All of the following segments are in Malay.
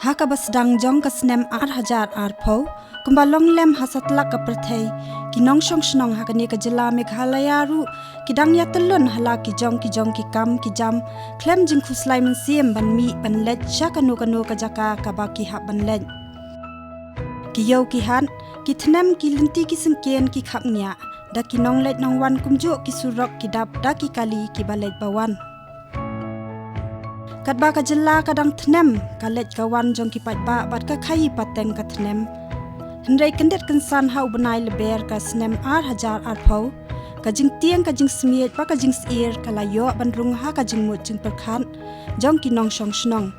Haka basdang jong kasnem 8,000 arpo kumbalong lem hasatlak ka perthei kinong shong shnong hakani ka jila Meghalaya ru kidang ya telun hala ki jong ki kam ki jam klem jing khuslai men siem ban mi ban let shakanu kanu ka jaka ka baki ha ban let ki yo ki han ki thnem ki linti ki singken ki khapnya da kinong let nong wan kumjo ki surok ki dap da ki kali ki balet bawan Kadba ka jela kadang thnem kalet kawan jong ki patba bat ka khai pateng ka thnem hendai kendet kensan hau benai leber ka snem 8,000 arpo ka jing tiang ka jing smiet pa ka jing sir kala yo bandrung ha ka jing mut jing perkhan jong ki nong shong shnong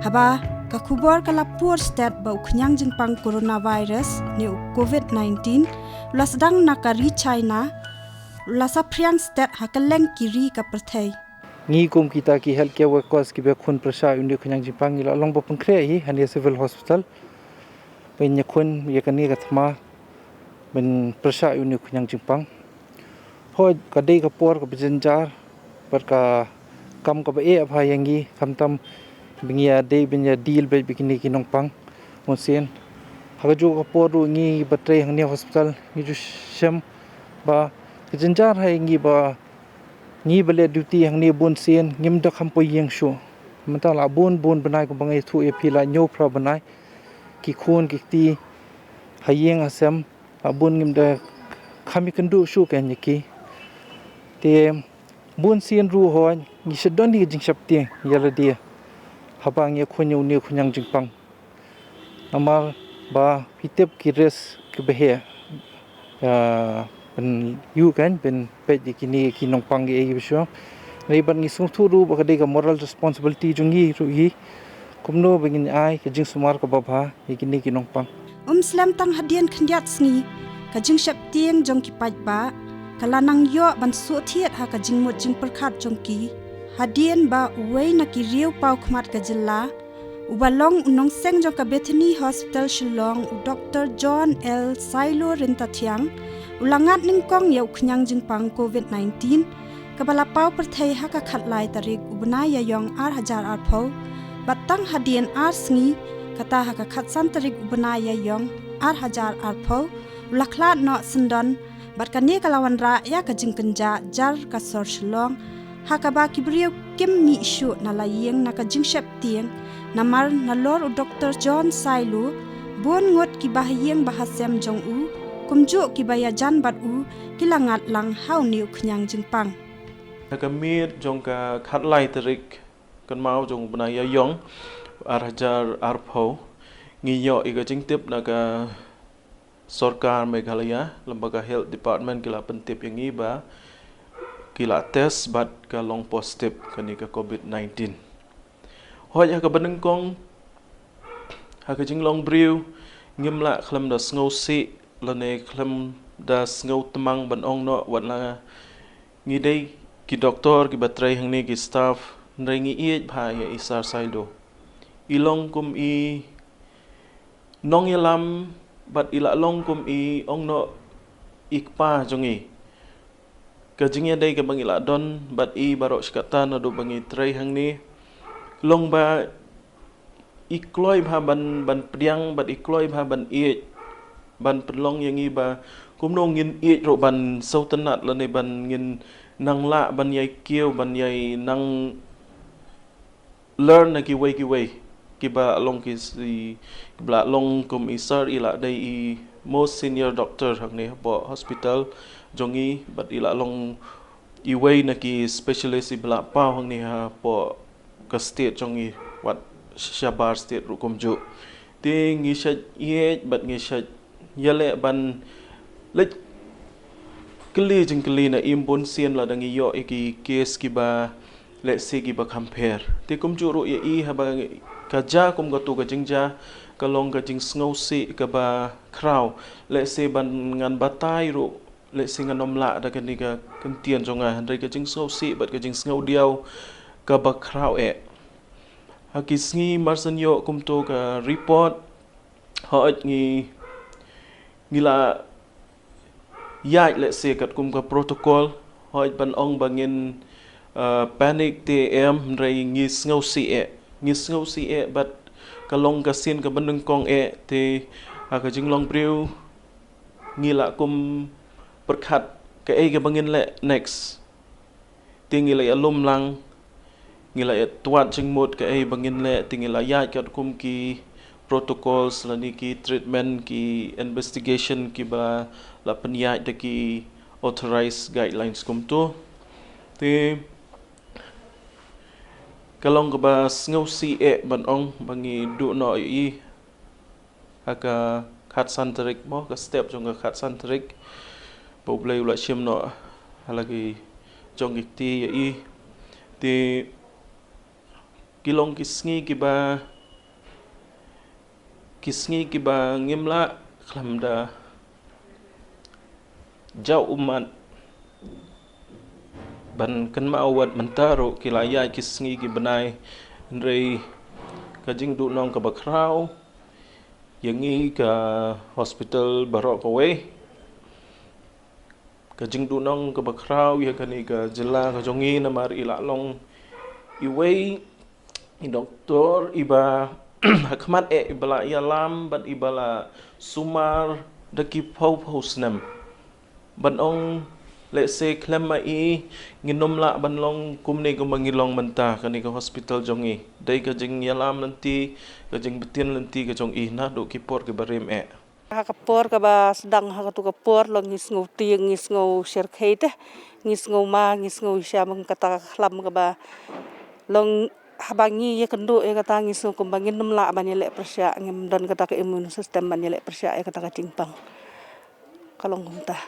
haba ka khubor kala pur stat ba khnyang jing pang coronavirus ni covid-19 lasdang nakari China lasa priang stat hakaleng kiri ka perthei ngi kum kita ki healthcare workers ki be khun prasha undi khanyang jipang ila long bopang khre hi hania civil hospital pen khun ye kani ka thma ben prasha undi khanyang jipang hoi ka dei ka por ka bijanjar par ka kam ka be e bha yangi kamtam bingia dei binya deal be bikini ki nongpang monsen hagaju ka por ru ngi batre hania hospital ni ju sham ba bijanjar hai ngi ba ni bele duty hang ni bun sen ngim da kham po yeng shu mata la bun banai ko bangai thu e phila nyo phra banai ki khon ki ti hayeng asam abun ngim da khami kandu shu kan ki te bun sen ru ho ni shadon ni jing shap te yala dia habang ye khonyu ni khunyang jing pang amal ba pitep ki res ki behe ben yu kan ben pe dikini kinong pang ge bisho nei ban ni sung thu ru ba ka moral responsibility jungi ru hi kumno bengin ai ke jing sumar ka baba ikini kinong pang slam tang hadian khndiat sngi ka jing shap tiang jong ki paj ba kalanang yo ban su thiet ha ka jing mut jing perkhat jong ki hadian ba wei na ki riu pau khmat ka jilla ubalong unong seng jong ka Bethany Hospital Shillong Dr. John L. Sailo Rintathiang ulangat ningkong yau khnyang jing pang covid-19 kabala pau perthei ha ka khatlai tarik ubna ya yong 8,000 arpo batang hadian arsngi kata ha ka khatsan tarik ubna ya yong 8,000 arpo ulakla no sendon bat kani kalawan ra ya ka jing kenja jar ka sor Shillong ha ka ba kibriu kim mi shu na layeng na ka jing shep tieng namar na lor Dr. John Sailo bon ngot ki bahyeng bahasem jong u kumju ki baya jan bat u kilangat lang hau niu khnyang jingpang ka mir jong ka khatlai tarik kan mau jong bana ya yong 8,000 arpo ngi yo iga jingtip na ka sarkar Meghalaya lembaga health department kila pentip yang iba kila test bat ka long positif kani ka covid-19 hoi ka banengkong ha ka jinglong briu ngimla khlam da sngosi lane khlam da sngo tamang ban ong no watla ngi dei ki doktor ki batrai hangni ki staff ndai ngi i bha ya isar saido ilong kum i nong yalam bat ila long kum i ong no ikpa jongi ka jingya dei ka bangila don bat i barok skata no do bangi trai hangni long ba ikloi bha ban priang bat ikloi bha ban i ban pelong yang iba kumno ngin i ro ban sautanat lane ban ngin nang la ban yai kieu ban yai nang learn na ki way ki ba long ki si bla long kum isar ila dai I most senior doctor hakne bo hospital jongi bat ila long I way na ki specialist bla pa hakne ha po ka state jongi wat shabar state ru kumju ti ngi sha ye bat ngi sha yale ban lek kli jing kli na imbon sien la dangi yo iki case ki ba let's say ki ba compare ti kum ju ru ye I ha ba ka ja kum ga tu ga jing ja ka long ga jing snow si ka ba crow let's say ban ngan batai ru let's say ngan nom la da ka ni ga kan tien jonga ndai ka jing snow si bat ka jing snow diao ka ba crow e hakisngi marsan yo kumto ka report hoit ngila yai let's say kat kum ka protocol hoit ban ong bangin panic tm ray ngis ngau si e but kalong kasin ka bandung kong te ka jinglong priu ngila kum perkhat ka ka bangin le next tingila alum lang ngila tuat jingmut ka bangin le tingila yai kat kum ki protocols lani ki treatment ki investigation ki ba la penyai de ki authorized guidelines kum tu te kalong ka ba ngau si ban ong bangi du no i haka khat santarik mo ka step jong ka khat santarik poblay ula chim no halagi jong ikti i te kilong kisngi ki ba ngimla khlamda jau umat ban kan ma awat mentaro kilaya kisngi ki benai ndrei kajing du nong ka bakrau yangi ka hospital barok away kajing du nong ka bakrau ya kani ka jela ka jongi namar ila long iway i doktor iba hakmat ibala yalam ban ibala sumar daki pau snam ban ong let's say klema nginom la ban long kumne ko mangilong menta kani ka hospital jongi dai ka jing yalam nanti ka jing betin nanti ka jong na do ki por ke barim Hakapor ka ba sedang hakatu kapor long ngis ngau tieng ngis ngau sirkhei te ngis ngau ma ngis ngau sya mang kata khlam ka ba long habangi ye kendo e kata ngis ngau kumbangin nemla ban yele persya ngem don kata ke immune system ban yele persya e kata ka tingpang kalong kumta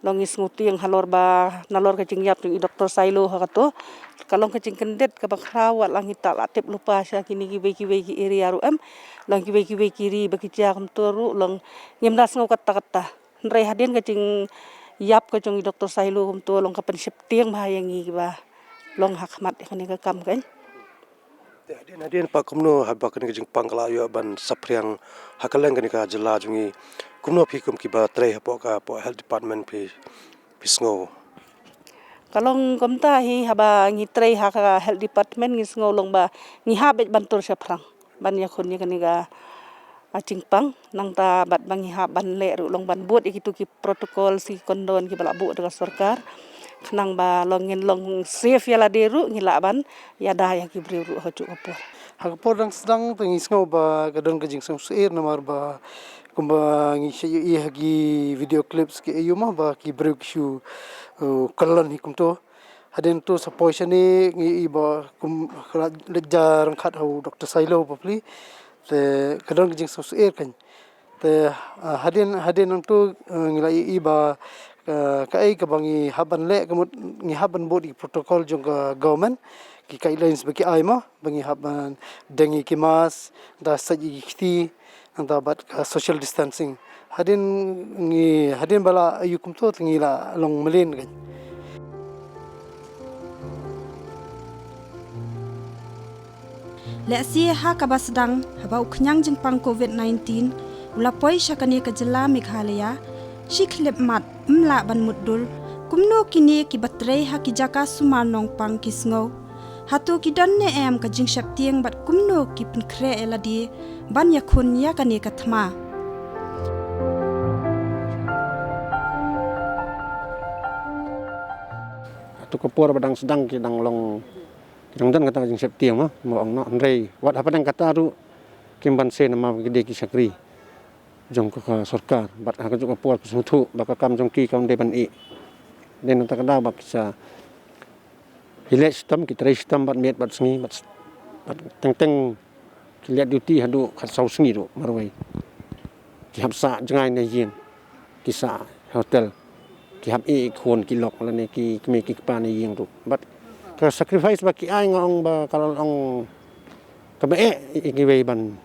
long ngis ngau tieng halor ba nalor ka jingyap i doktor sailo hakatu kalong ka jingkendet ka bakrawat lang hita latip lupa sya kini ki area ru long ki kiri bagi tia kum toru long ngimdas ngau kata ndrei hadin ka jing yap ka jong i doktor sailo kum to long ka pensip tieng bahayangi ba long hakmat kani ka kam kan Hadin pa kumno habak ni jing pangkala yo ban sapriang hakaleng kani ka jela jungi kumno phi kum ki ba tre po ka po health department phi pisngo kalong komta hi haba ngi tre ha ka health department ngi sngo long ba ngi habet bantur saprang ban ya khon ni kani ga acingpang nang ta bat bangi ha ban le ru long ban buat ikitu ki protokol si kondon ki bala bu dengan sarkar nang ba longin long safe ya la deru ngila ban ya da ya ki bri ru hoju kapor Hakapor dang sedang tengis ngau ba kadon kajing sang suir namar ba kumba ngi i hagi video clips ki ayu mah ba ki bri shu kalan hikum to hadin to sa poison ni ngi ba kum lejar khat ho Dr. Sailo popli te kadon kajing sang suir kan te hadin nang to ngila i ba kai ka bangi haban le kemut ngi haban bodi protokol jong ka government ki guidelines bagi ai ma bangi haban dengi ki mas da saji kiti anda bat social distancing hadin bala ayukum to ngi la long melin kan Leksi ha kabasdang haba uknyang jingpang COVID-19 ulapoi syakani ka jela Meghalaya shiklip mat mla ban muddul kumno kini ki batrei ha ki jaka sumanong pang kisngo hatu ki danne em ka jingshap tieng bat kumno ki pinkre eladi ban yakun ya kani ka thma tu kapor badang sedang kidang long kidang dan kata jing septiang mah mo ong no rei wat apa dang kata ru kimban se nama gede ki sakri jong ka sarkar bat ha ka kapor kusutu baka kam jong ki kam de ban i den ta kada bak sa hile sistem ki tre sistem bat met bat sngi bat teng ki liat duty hadu khat sau sngi ru marwai ki hapsa jangai na yin ki sa hotel ki hab i khon ki lok la ne ki me ki pa ni ying ru but ka sacrifice ba ki ai ngong ba kalau ong ka be ki wei ban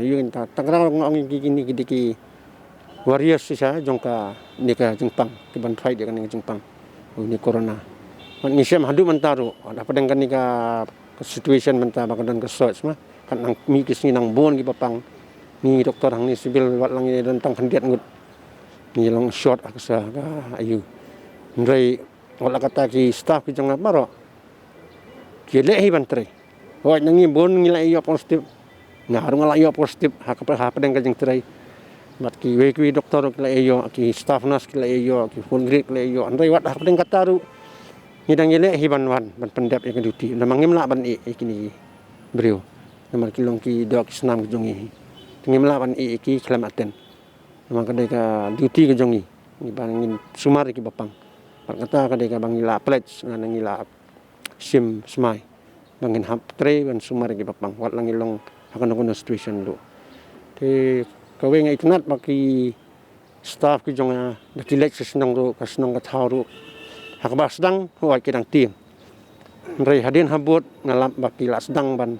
yun ta tangrang ngong ki ni ki warriors sisa jong ka ni ka jingpang ki ban fight dengan jingpang ni corona man ni sem hadu man taru ada padang kan ni ka situation mentah bakadan ke search mah kan nang mi kis ni nang bon gi papang ni doktor hang ni sibil wat lang ni dan tang kandiat ngut ni long short aksa ka ayu ndrei wala kata ki staff ki jang maro ki le hi bantre wa nang ni bon ngi la yo positif ngaru ngala yo positif ha ka deng ka jeng trai mat ki we ki doktor ki la yo ki staff nas ki la yo ki full grade la yo ndrei wat ha deng kata ru ni dang ile hi ban ban pendap yang duty namang ngim la ban kini brio namar ki long ki dok snam ki jongi ngim la ban ki klamaten namang kadai ka duty ki jongi ni ban ngin sumar ki bapang par kata kadai ka bangila pledge ngan ngila sim smai bangin hap tre ban sumar ki bapang wat lang ilong akan situation lu te kawe ngai tunat baki staff ki jonga dakilek senong ru ka senong ka thau ru hakba sedang huai kedang tim rei hadin habut ngalam baki la sedang ban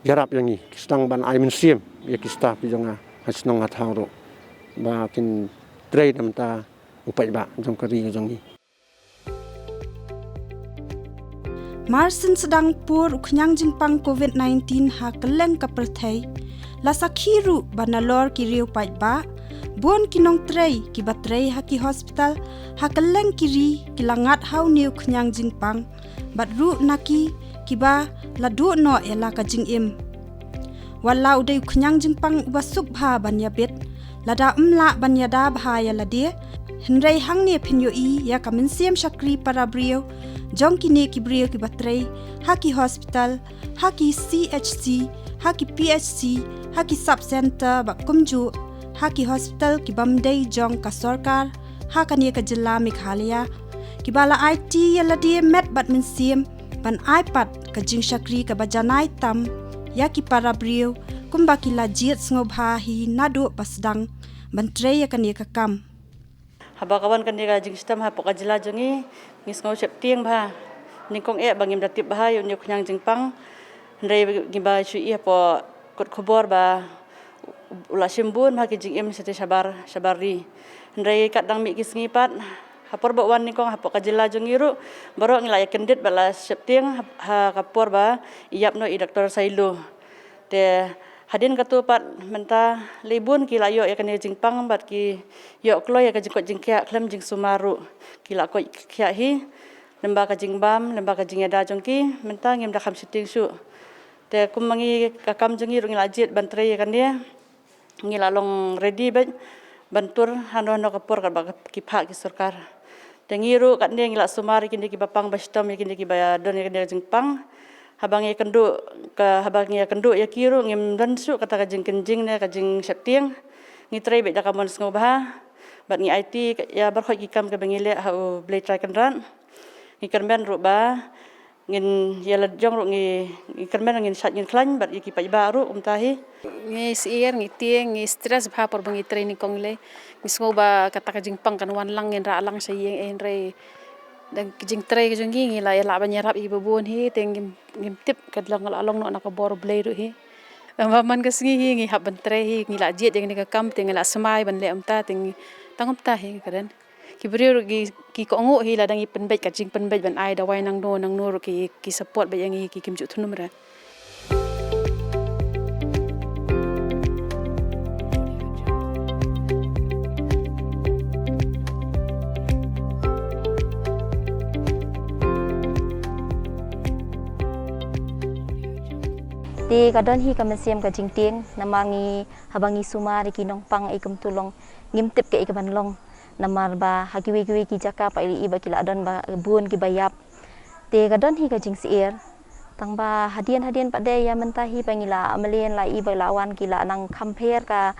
jarap yang ni sedang ban ai mensim ya ki staff ki jonga senong ka thau ru bakin trei namta upai ba jong kari jong ni Marsin sedang pur uknyang jingpang COVID-19 ha keleng ka perthai la sakhiru banalor ki riu pai ba bon kinong trei ki batrei ha ki hospital ha keleng kiri kilangat hau niu knyang jingpang bat ru naki ki ba la du no ela ka jingim walau dei knyang jingpang basuk bha banya bet lada umla banya da bha ya lade henrei hangni phinyo I ya kamin siam shakri para brio jong kini ki brio ki batrei ha ki hospital ha ki CHC ha ki PHC ha ki sub center ba kumju ha ki hospital ki bamdei jong ka sarkar ha kani ka jilla Meghalaya ki bala IT ya ladi met bat min siam ban iPad ka jing shakri ka bajanai tam ya ki para brio kumba ki la jiet ngobha hi nadu pasdang ban trei ya kani ka kam haba kawan kan dia jing sistem ha poka jela jongi ngis ngau sep tieng ba ningkong bangim datip ba yo nyuk nyang jingpang ndai giba chu po kot khobor ba ula simbun ha ki jing em sete sabari ndai kadang mi kis ngipat hapor ba wan ningkong ha poka jela jongi ru baro ngilai kendit bala sep tieng ha kapor ba iap no I doktor Sailu te hadin katupat menta libun kila yo ya kani jingpang bat ki yo klo ya ka jingkot jingkia klem jing sumaru kila ko kya hi lemba ka jingbam lemba ka jingeda jongki menta ngim da kham siting su te kumangi ka kam jongi ru ngila jet ban tre ya kan dia ngila long ready bantur hano kapor ka ba ki pha ki sarkar te ngiru kan dia ngila sumari kini ki bapang bastom ya kini ki ba don ya kani jingpang habangi kendu ya kiru ngim dansu kata ka jing kenjing ne ka jing septieng ngitrei be da kamon ngobha bat ngi IT ya barkhoi ki kam ka bengile ha blay try kan ran ngi kermen ru ba ngin yala jong ru ngi kermen ngin sat ngin klan bat ki pai baru tahi ngi sier ngi tieng ngi stress bha por bengi training kongle ngi ngoba kata ka jing pang kan wan lang ngin ra lang sayeng en re dan kijing tray kijing ngi la ya la banyarap I babon hi teng ngim tip kadlang along no nakabor blay ru hi man ka singi ngi haban tray hi ngi la jet yang ni ka kam teng la smai ban le amta teng tangam ta hi kadan ki brio ki ko ngo hi la dang I penbet ka jing penbet ban ai da wai nang no ru ki support ba yang ki kimju thunum ra Di kadon hi kamasiam ka jingtieng namangi habangi sumari kinong pang ikum tulong ngimtip ke ikaban long namar ba hakiwi ki jaka pa iba kila adon ba bun ki bayap te kadon hi ka jing siir tang ba hadian pa de ya mentahi pangila amalien la iba lawan kila nang compare ka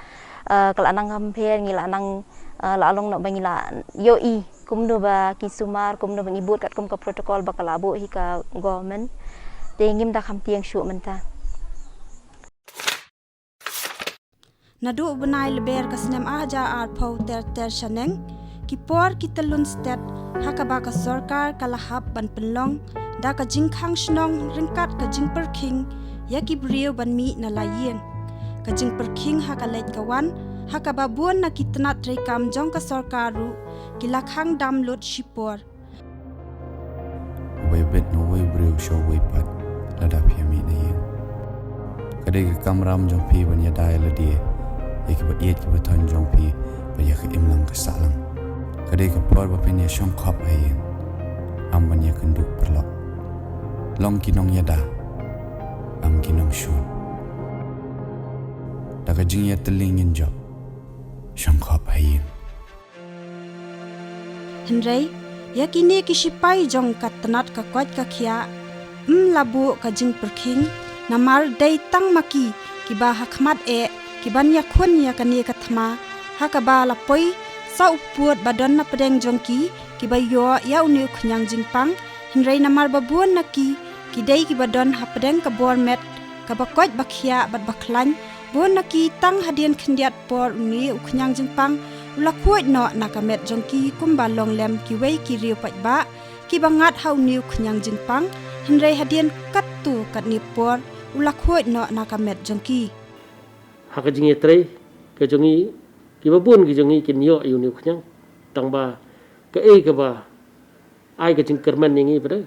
kala nang compare ngila nang la long no bangila yo I kumno ba ki sumar kumno bang ibut kat kum ka protokol ba kalabo hi ka government te ngim da kham tieng shu menta Nadu benai leber kasnem aja arpau ter shaneng kipor kitalun stet hakaba ka sarkar kalahap ban penlong da ka jingkhang shnong ringkat ka jingper king ya ki brio ban mi na layeng ka jingper king hakalet kawan hakaba buan na kitnat rekam jong ka sarkaru kilakhang dam lot shipor way bet no way brio show way pat lada piami na yin kadai ka kamram jong pi ban ya dai la dia ik ba yet ki ba ton jong pi ba ya ka imlang ka salang kadai ka por ba pen ya shong khop ai yin am ban ya kan du perlok long kinong ya da am kinong shun daga jing ya teling yin job shong khop ai yin Henry, yakini kisipai jong katanat ka kwat ka khia, labu ka jing perking, namar day tang maki, kiba hakmat kiban ya khun ya kani kathma, hakaba lapoi, sa uput badan na pedeng jongki, kiba yo ya uni khunyang jingpang, Henry namar babuan naki, kidai kibadon hapedeng ka bormet, kabakwat bakhia bat baklan, buan naki tang hadian khendiat por uni ukhunyang jingpang, Ulakuat no nakamet jongki kumba long lem kiwei kiriu patba kibangat hau niu khunyang jingpang Henry hadian katu kat nipor ulakuat no nakamet jongki haka jingi tre ke jongi kibabun ki jongi kinyo yu niu khunyang tangba ke ba ai ke jing kerman ningi pada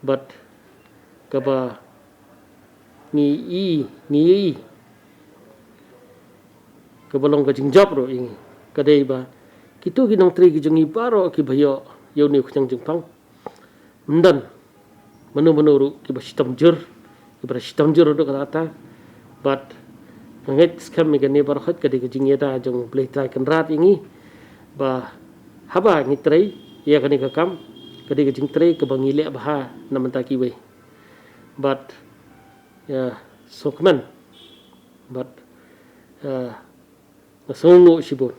but ke ba ni ke balong ke jing job ro ingi kadai ba kitu ginong tri ki jongi paro ki bayo yo ni khunyang jingpang mdan manu ru ki ba sistem jur do kata but nget skam mi gane bar khat kadai ki jingi da jong play try kan rat ingi ba haba ngi tre ya kani ka kam kadai ki jing tre ke bangi le ba namanta ki we but ya sokman but nasongo sibon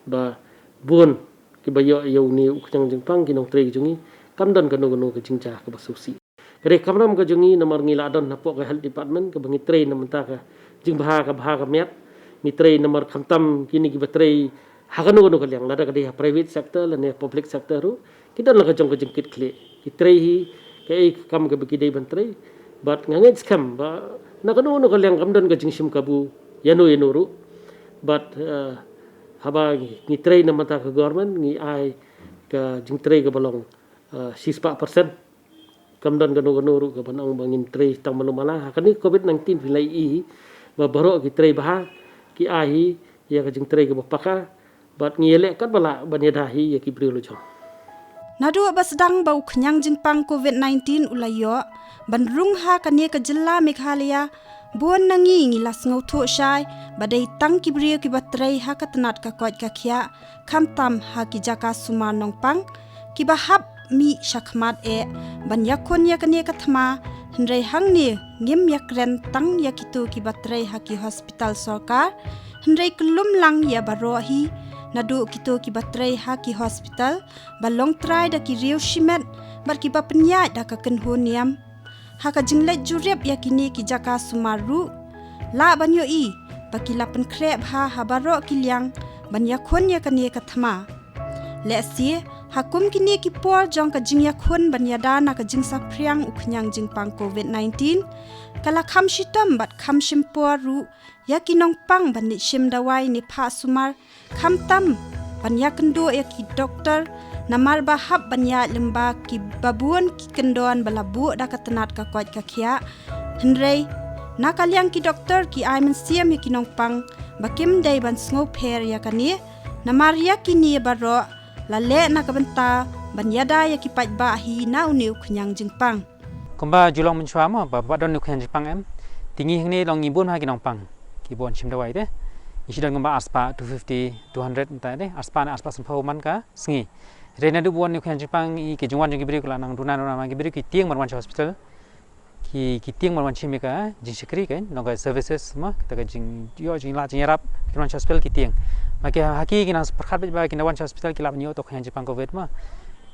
ba buon ki bayo yo ni ukhyang jingpang kinong tre jungi kamdan kano ke jingcha ka basusi re kamram ka jungi namar ngila don na po ka health department ka bangi tre namanta ka jing baha ka miat mi tre namar khamtam kini ki batre hakano ka lyang lada ka de private sector la ne public sector ru kidan la ka jong ka jingkit kle ki tre hi ka kam ka biki dei ban tre but nganget scam ba nakano ka lyang kamdan ka jingsim kabu yano ru but haba ngi train na mata ka government ngi ai ka jing train ka balong 6% kamdan gano ru ka banang bangin train tang malumala hakani covid-19 vilai i ba baro ki train baha ki ai ya ka jing train ka bapaka bat ngi ele kat bala banyada hi ya ki briolo jong nadu basdang bau khunyang jingpang covid-19 ulayo bandrung ha kani ka jilla Meghalaya buon nangi ngilas ngau shai badai tang kibriyo ki batrai ha katanat ka kwat ka khia khamtam ha ki jaka suma nongpang ki bahap mi shakhmat banyakon ya kani kathma Henry hangni ngim yakren tang yakitu ki batrai ha ki hospital sarkar Henry kelum lang ya baro hi nadu kitu ki batrai ha ki hospital balong trai da ki riu shimet bar ki bapnya da ka kenhoniam haka jinglet jurep yakini ki jaka sumaru la banyo i pakila pen krep ha habaro kilyang banyakon ya kani kathma le si hakum kini ki por jong ka jingya khon banyada na ka jingsa priang ukhyang jingpang covid-19 kala kham shitam bat kham shimpor ru yakinong pang banit shim dawai ni pha sumar kham tam banyakendo yaki doktor namar bahap banya lemba ki babuan ki kendon balabu da katanat ka kwat ka khia Henry nakaliang ki doktor ki aimen siam ki nongpang bakim dai ban sngo pher ya kani namar ya kini baro lale na kabenta banyada ya ki patba hi na uniu khunyang jingpang komba julong menchwa ma ba don khunyang jingpang em tingi hngni long ngibun ha ki nongpang ki bon chim dawai de isidon ngamba aspa 250 200 ta de aspa sampau man ka sngi Rena du buan ni khuyan jipang i ke jungwan jong gibri kula nang duna ma gibri ki tiang marwan hospital ki tiang marwan chimika jing sikri kan nong services ma kita ka jing yo jing la jing rap marwan hospital ki tiang ma ke haki ki nas prakhat ba ki nawan hospital ki lab nyo to khuyan jipang covid ma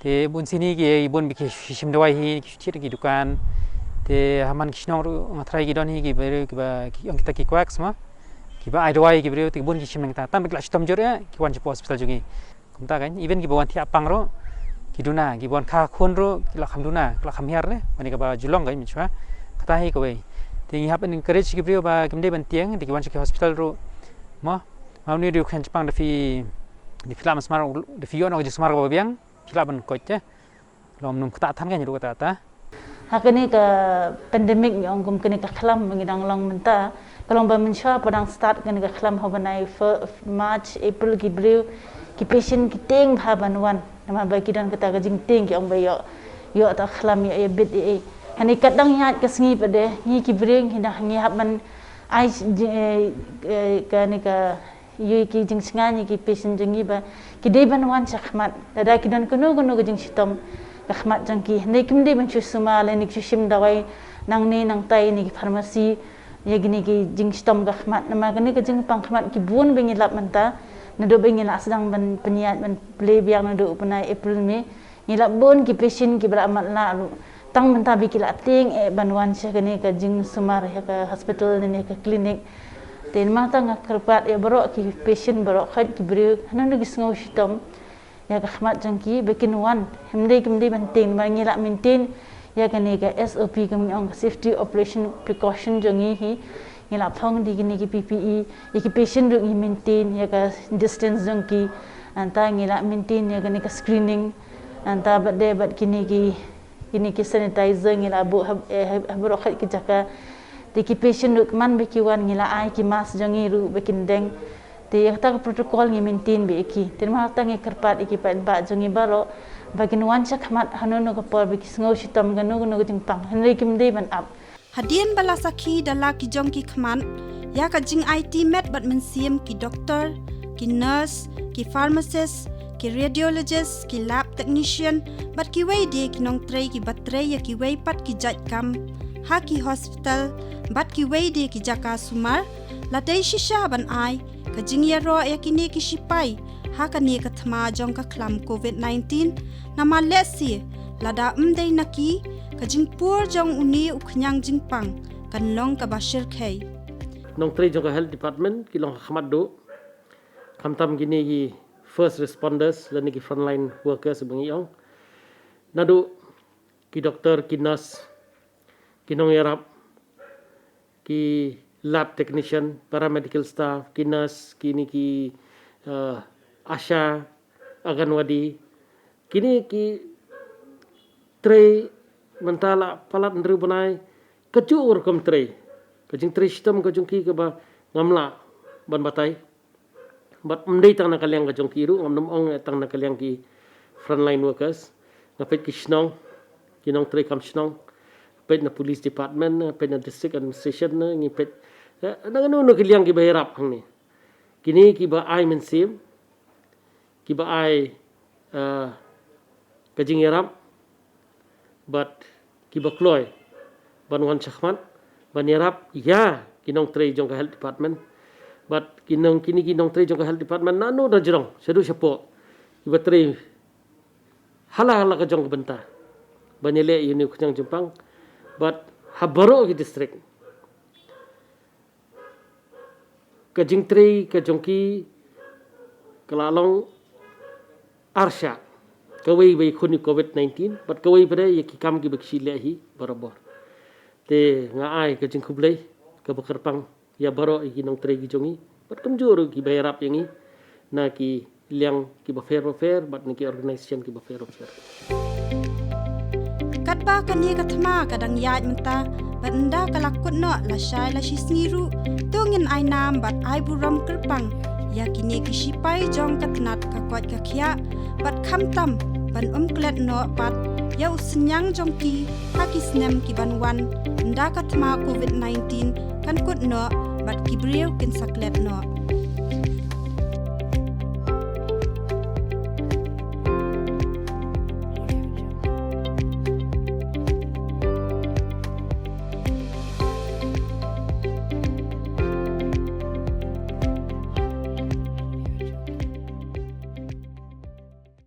te bun sini ki bun bi ki shim dawai hi ki chit ki dukan te haman kishnong ru ngatrai ki don hi ki beri ki ba ki ang kita ki quacks ma ki ba ai dawai ki beri ti bun ki shim nang ta tam bi la shitam jor ya ki wan hospital jungi kumta kan even ki bawan tiap pangro ki duna ki bawan kha khon ro ki la kham duna la kham hiar ne mani ka ba julong kai michwa kata hi ko we ti hap en encourage ki brio ba kimde ban tiang di ki wan ki hospital ro ma mau ni ru khan chpang da fi di filam smar da fi yo no ji smar ba biang ki la ban ko che lom num kata tham kan ru kata ta hakani ke pandemik yang gum kini ke kelam mengidang long menta kalau bermensya padang start kini ke kelam habanai March April Gibril ki patient ki ting habanwan nama bagi dan kata ke jing ting ki ong bayo yo ta kelam ya bit hani kadang yat ke sengi pada ni Gibril hindah ni haban ai kani ke yu ki jing sengani ki patient jengi ba ki deban wan chakmat dada ki dan kuno ke jing sitom Rahmat jangki, ni kimde mencuri semua, ni cuci dawai, nang ni nang tai ni farmasi, ya gini ki jing stom rahmat, nama gini ke jing pang rahmat ki buan bengi lap menta, nado bengi nak sedang ben penyiat ben play biang nado penai April Mei, ngilap buan ki patient ki beramat lalu, tang menta bi ki lap ting banwan sya gini ke jing sumar ya ke hospital ni ke klinik, ten mata ngak kerpat ya berok ki patient berok khat ki beri, nando ki sengau stom. Ya rahmat jangki bikin wan hemde penting mangi lak maintain ya kani ke SOP kami ong safety operation precaution jangi hi ngilap thong di gini ki PPE ya ki patient duk maintain ya ka distance jangki anta ngilap maintain ya kani ke screening anta bad kini ki sanitizer ngilap bu habrokhat ki jaka di ki patient duk man biki wan ngilap ai ki mask jangi ru bikin deng ti kata protokol ngi maintain be iki tin ma ta ngi kerpat iki pa ba jongi baro bagin wan chak mat hanono ko por biki sngo shitam gano jing pang henry kim dei ban up Hadian balasaki dala ki jong ki khman ya ka jing IT med bat mensiam ki doctor ki nurse ki pharmacist ki radiologist ki lab technician bat ki wei de ki nong trei ki batrei ya ki wei pat ki jat kam ha ki hospital bat ki wei de ki jaka sumar ladai shisha ban ai kajing ya ro ya kini ki sipai ha kani ka thma jong ka khlam COVID-19 nama lesi lada umdei naki kajing pur jong uni uknyang jingpang kan long ka bashir khai nong trei jong ka health department ki long khmat do kamtam gini ki first responders lani ki frontline workers bangi yong nadu ki doktor ki nurse ki nong yarap ki lab technician, paramedical staff, ki nurse, kini ki asha, aganwadi, kini ki tray mentala palat ndru banai kecur kom tray, kajing tray sistem kajung ki ke ba ngamla ban batai, bat mendai tang nakaliang kajung kiru ngam ong tang nakaliang ki frontline workers, ngapet ki snong, kinong tray kam snong, pet na police department, pet na district administration na ngipet nangano no kiliang ki bahirap hang ni kini ki ba ai mensim ki ba ai kajing yarap but ki ba kloy banwan chakman ban yarap ya kinong trei jong ka health department but kinong trei jong ka health department nano da jirong sedu sepo ki ba trei hala ka jong ka benta banyele yuni kuchang jempang but habaro ki district kajing trei kajongki kelalong arsha kawai bai khuni COVID-19 but kawai pada ya ki kam ki bakshi lehi barabar te nga ai kajing kublai ka bakarpang ya baro ki nong trei ki jongi but kamjor ki bayarap yangi na ki liang ki ba fair but ni ki organization ki ba fair katba kani kathma kadang yaj menta banda kalakut no la shai la shisngiru tungin ai nam bat ai buram kerpang yakini ki sipai jong katnat ka kwat ka khia bat khamtam ban klet no pat yau senyang jong ki hakisnem ki banwan nda kathma COVID-19 kan kut no bat ki breu kin saklet no